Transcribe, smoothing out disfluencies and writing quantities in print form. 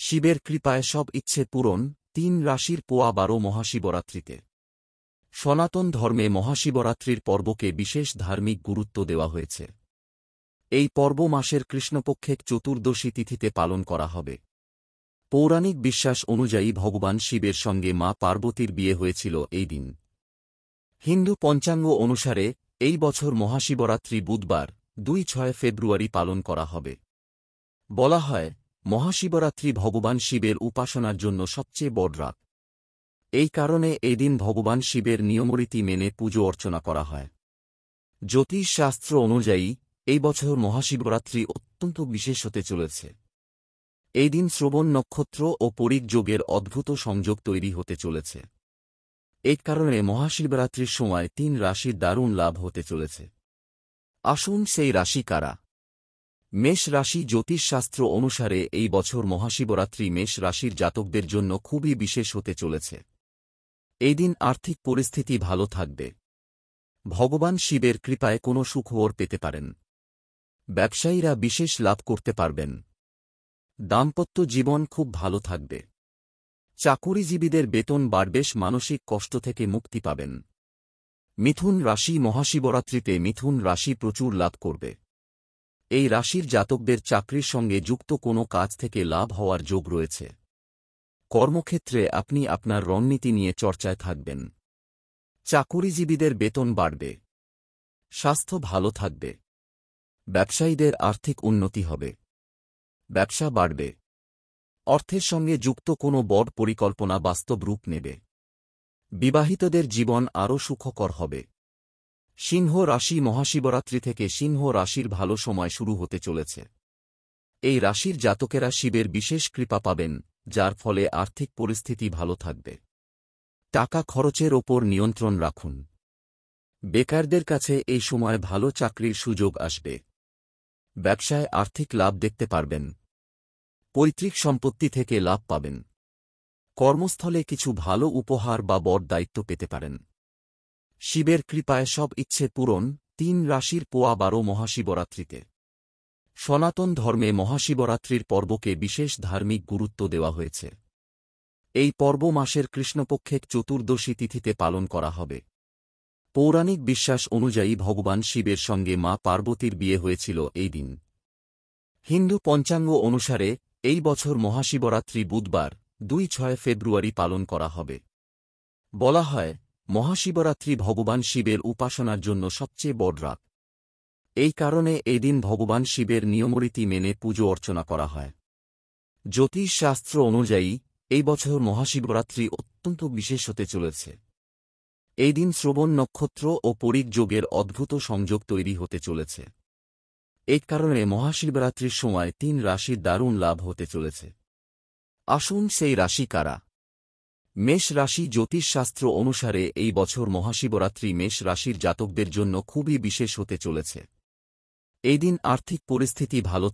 শিবের কৃপায় সব ইচ্ছে পূরণ, ৩ রাশির পোয়া ১২ মহাশিবরাত্রিতে। সনাতন ধর্মে মহাশিবরাত্রির পর্বকে বিশেষ ধার্মিক গুরুত্ব দেওয়া হয়েছে। এই পর্ব মাসের কৃষ্ণপক্ষে চতুর্দশী তিথিতে পালন করা হবে। পৌরাণিক বিশ্বাস অনুযায়ী ভগবান শিবের সঙ্গে মা পার্বতীর বিয়ে হয়েছিল এই দিন। হিন্দু পঞ্চাঙ্গ অনুসারে এই বছর মহাশিবরাত্রি বুধবার ২-৬ ফেব্রুয়ারি পালন করা হবে। বলা হয়, মহাশিবরাত্রি ভগবান শিবের উপাসনার জন্য সবচেয়ে বড় রাত। এই কারণে এই দিন ভগবান শিবের নিয়মরীতি মেনে পুজো অর্চনা করা হয়। জ্যোতিষ শাস্ত্র অনুযায়ী এই বছর মহাশিবরাত্রি অত্যন্ত বিশেষ হতে চলেছে। এই দিন শ্রবণ নক্ষত্র ও পরিগ যোগের অদ্ভুত সংযোগ তৈরি হতে চলেছে। এই কারণে মহাশিবরাত্রির সময় ৩ রাশির দারুণ লাভ হতে চলেছে। আসুন সেই রাশি কারা। মেষ রাশি। জ্যোতিষশাস্ত্র অনুসারে এই বছর মহাশিবরাত্রি মেষ রাশির জাতকদের জন্য খুবই বিশেষ হতে চলেছে। এই দিন আর্থিক পরিস্থিতি ভালো থাকবে। ভগবান শিবের কৃপায় কোনো সুখবর পেতে পারেন। ব্যবসায়ীরা বিশেষ লাভ করতে পারবেন। দাম্পত্য জীবন খুব ভালো থাকবে। চাকুরিজীবীদের বেতন বাড়বে, মানসিক কষ্ট থেকে মুক্তি পাবেন। মিথুন রাশি। মহাশিবরাত্রিতে মিথুন রাশি প্রচুর লাভ করবে। এই রাশির জাতকদের চাকরির সঙ্গে যুক্ত কোনো কাজ থেকে লাভ হওয়ার যোগ রয়েছে। কর্মক্ষেত্রে আপনি আপনার রণনীতি নিয়ে চর্চায় থাকবেন। চাকুরিজীবীদের বেতন বাড়বে। স্বাস্থ্য ভালো থাকবে। ব্যবসায়ীদের আর্থিক উন্নতি হবে। ব্যবসা বাড়বে। অর্থের সঙ্গে যুক্ত কোনো বড় পরিকল্পনা বাস্তব রূপ নেবে। বিবাহিতদের জীবন আরও সুখকর হবে। সিংহ রাশি। মহাশিবরাত্রি থেকে সিংহ রাশির ভালো সময় শুরু হতে চলেছে। এই রাশির জাতকেরা শিবের বিশেষ কৃপা পাবেন, যার ফলে আর্থিক পরিস্থিতি ভালো থাকবে। টাকা খরচের ওপর নিয়ন্ত্রণ রাখুন। বেকারদের কাছে এই সময় ভালো চাকরির সুযোগ আসবে। ব্যবসায় আর্থিক লাভ দেখতে পারবেন। পৈতৃক সম্পত্তি থেকে লাভ পাবেন। কর্মস্থলে কিছু ভালো উপহার বা বড় দায়িত্ব পেতে পারেন। শিবের কৃপায় সব ইচ্ছে পূরণ, ৩ রাশির পোয়া ১২ মহাশিবরাত্রিতে। সনাতন ধর্মে মহাশিবরাত্রির পর্বকে বিশেষ ধার্মিক গুরুত্ব দেওয়া হয়েছে। এই পর্ব মাসের কৃষ্ণপক্ষে চতুর্দশী তিথিতে পালন করা হবে। পৌরাণিক বিশ্বাস অনুযায়ী ভগবান শিবের সঙ্গে মা পার্বতীর বিয়ে হয়েছিল এই দিন। হিন্দু পঞ্চাঙ্গ অনুসারে এই বছর মহাশিবরাত্রি বুধবার ২-৬ ফেব্রুয়ারি পালন করা হবে। বলা হয়, মহাশিবরাত্রি ভগবান শিবের উপাসনার জন্য সবচেয়ে বড় রাত। এই কারণে এই দিন ভগবান শিবের নিয়মরীতি মেনে পুজো অর্চনা করা হয়। জ্যোতিষ শাস্ত্র অনুযায়ী এই বছর মহাশিবরাত্রি অত্যন্ত বিশেষ হতে চলেছে। এই দিন শ্রবণ নক্ষত্র ও পরিগ যোগের অদ্ভুত সংযোগ তৈরি হতে চলেছে। এই কারণে মহাশিবরাত্রির সময় ৩ রাশির দারুণ লাভ হতে চলেছে। আসুন সেই রাশি কারা। মেষ রাশি। জ্যোতিষশাস্ত্র অনুসারে এই বছর মহাশিবরাত্রি মেষ রাশির জাতকদের জন্য খুবই বিশেষ হতে চলেছে। এই দিন আর্থিক পরিস্থিতি ভালো